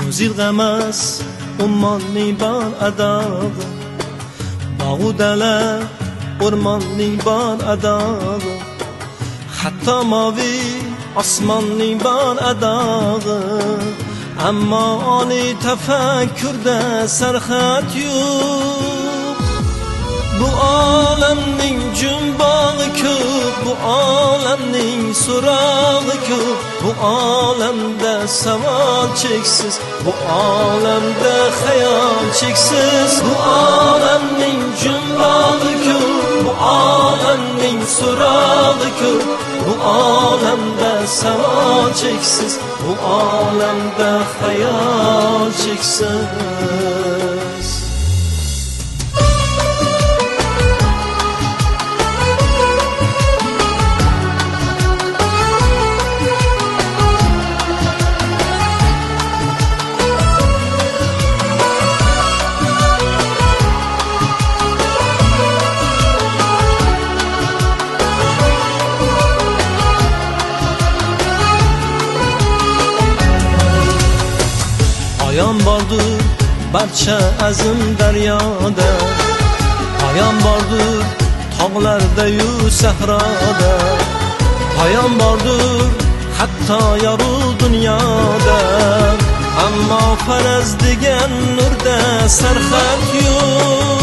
Ko'zil emas ummonning bor adog'i, bog'u dala o'rmonning bor adog'i, hatto moviy osmonning bor adog'i. Ammo oliy tafakkurda sarhad yo'q. Bu olamning jumbog'i ko'p, bu olamning so'rog'i ko'p, bu olamda savol cheksiz, bu olamda xayol cheksiz. Bu olamning jumbog'i ko'p, bu olamning so'rog'i ko'p, bu olamda savol cheksiz, bu olamda xayol cheksiz. Ayon bordur barcha azim daryoda, ayon bordur tog'larda-yu sahroda, ayon bordur hatto yorug' dunyoda. Ammo faraz degan nurda sarhad yo'q.